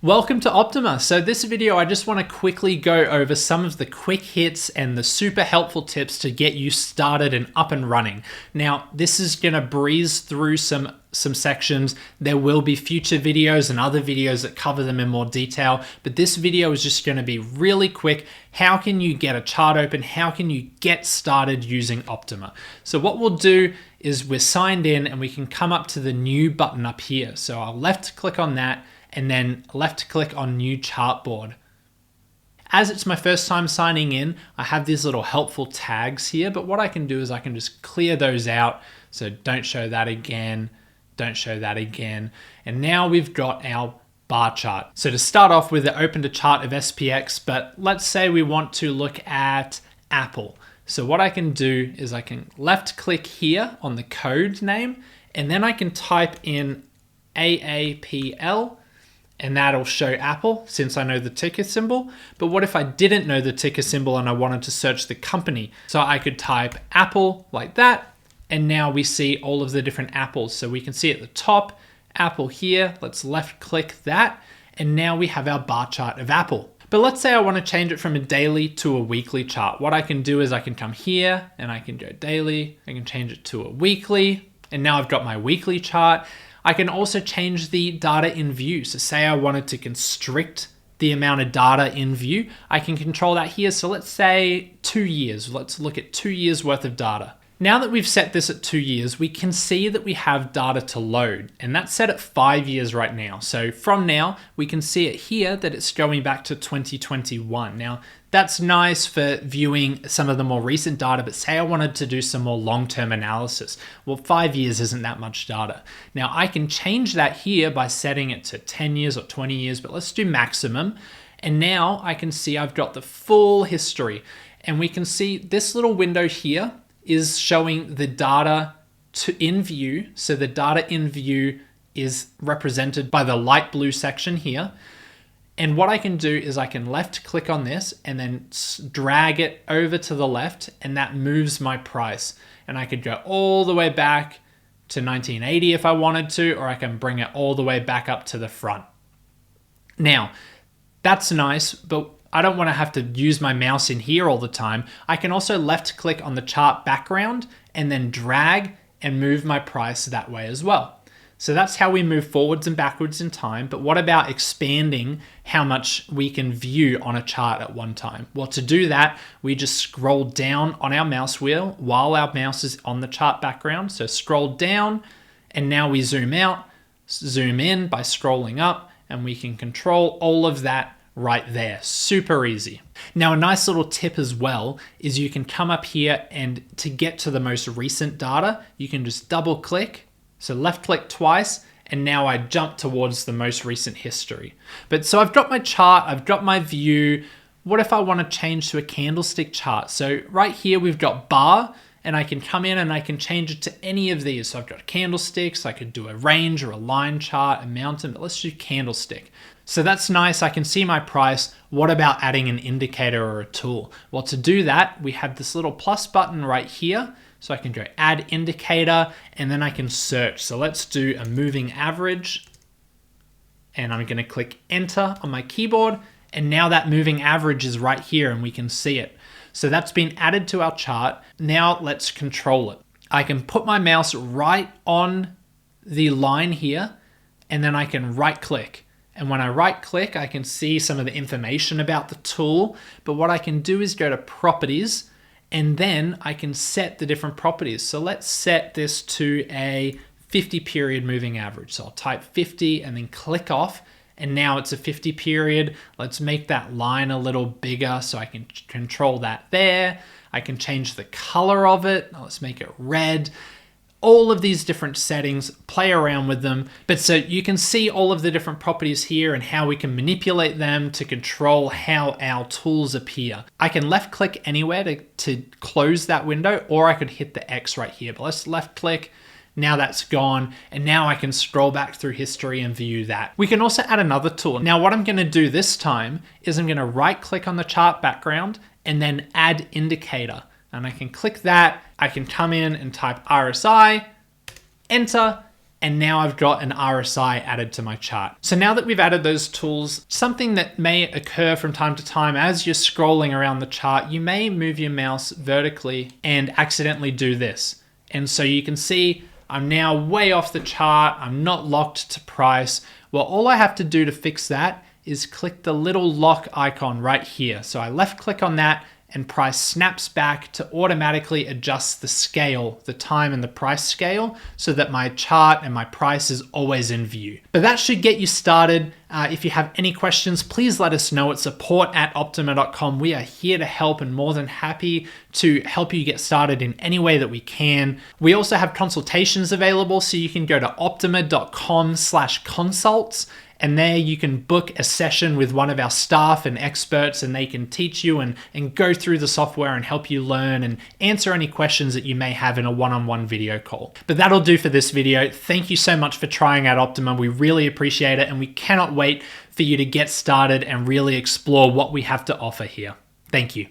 Welcome to Optuma. So this video, I just want to quickly go over some of the quick hits and the super helpful tips to get you started and up and running. Now, this is going to breeze through some sections. There will be future videos and other videos that cover them in more detail, but this video is just going to be really quick. How can you get a chart open? How can you get started using Optuma? So what we'll do is we're signed in and we can come up to the new button up here. So I'll left click on that and then left click on new chartboard. As it's my first time signing in, I have these little helpful tags here, but what I can do is I can just clear those out. So don't show that again, don't show that again. And now we've got our bar chart. So to start off with, it opened a chart of SPX, but let's say we want to look at Apple. So what I can do is I can left click here on the code name, and then I can type in AAPL, and that'll show Apple since I know the ticker symbol. But what if I didn't know the ticker symbol and I wanted to search the company? So I could type Apple like that, and now we see all of the different apples. So we can see at the top, Apple here, let's left click that, and now we have our bar chart of Apple. But let's say I want to change it from a daily to a weekly chart. What I can do is I can come here and I can go daily, I can change it to a weekly, and now I've got my weekly chart. I can also change the data in view. So say I wanted to constrict the amount of data in view, I can control that here. So let's say 2 years. Let's look at 2 years worth of data. Now that we've set this at 2 years, we can see that we have data to load, and that's set at 5 years right now. So from now, we can see it here that it's going back to 2021. Now, that's nice for viewing some of the more recent data, but say I wanted to do some more long-term analysis. Well, 5 years isn't that much data. Now, I can change that here by setting it to 10 years or 20 years, but let's do maximum. And now I can see I've got the full history, and we can see this little window here is showing the data in view. So the data in view is represented by the light blue section here. And what I can do is I can left click on this and then drag it over to the left, and that moves my price. And I could go all the way back to 1980 if I wanted to, or I can bring it all the way back up to the front. Now, that's nice, but I don't want to have to use my mouse in here all the time. I can also left click on the chart background and then drag and move my price that way as well. So that's how we move forwards and backwards in time. But what about expanding how much we can view on a chart at one time? Well, to do that, we just scroll down on our mouse wheel while our mouse is on the chart background. So scroll down, and now we zoom out, zoom in by scrolling up, and we can control all of that right there. Super easy. Now, a nice little tip as well is you can come up here, and to get to the most recent data, you can just double click. So left click twice, and now I jump towards the most recent history. But so I've got my chart, I've got my view. What if I want to change to a candlestick chart? So right here we've got bar, and I can come in and I can change it to any of these. So I've got candlesticks, I could do a range or a line chart, a mountain, but let's do candlestick. So that's nice, I can see my price. What about adding an indicator or a tool? Well, to do that, we have this little plus button right here. So I can go add indicator, and then I can search. So let's do a moving average, and I'm gonna click enter on my keyboard, and now that moving average is right here and we can see it. So that's been added to our chart. Now let's control it. I can put my mouse right on the line here, and then I can right click. And when I right click, I can see some of the information about the tool. But what I can do is go to properties, and then I can set the different properties. So let's set this to a 50 period moving average. So I'll type 50 and then click off, and now it's a 50 period. Let's make that line a little bigger so I can control that there. I can change the color of it. Let's make it red. All of these different settings, play around with them. But so you can see all of the different properties here and how we can manipulate them to control how our tools appear. I can left click anywhere to close that window, or I could hit the X right here. But let's left click. Now that's gone, and now I can scroll back through history and view that. We can also add another tool. Now what I'm gonna do this time is I'm gonna right click on the chart background and then add indicator. And I can click that, I can come in and type RSI, enter, and now I've got an RSI added to my chart. So now that we've added those tools, something that may occur from time to time as you're scrolling around the chart, you may move your mouse vertically and accidentally do this. And so you can see I'm now way off the chart. I'm not locked to price. Well, all I have to do to fix that is click the little lock icon right here. So I left click on that and price snaps back to automatically adjust the scale, the time and the price scale, so that my chart and my price is always in view. But that should get you started. If you have any questions, please let us know at support@optuma.com. We are here to help and more than happy to help you get started in any way that we can. We also have consultations available, so you can go to optuma.com/consults. And there you can book a session with one of our staff and experts, and they can teach you and go through the software and help you learn and answer any questions that you may have in a one-on-one video call. But that'll do for this video. Thank you so much for trying out Optuma. We really appreciate it, and we cannot wait for you to get started and really explore what we have to offer here. Thank you.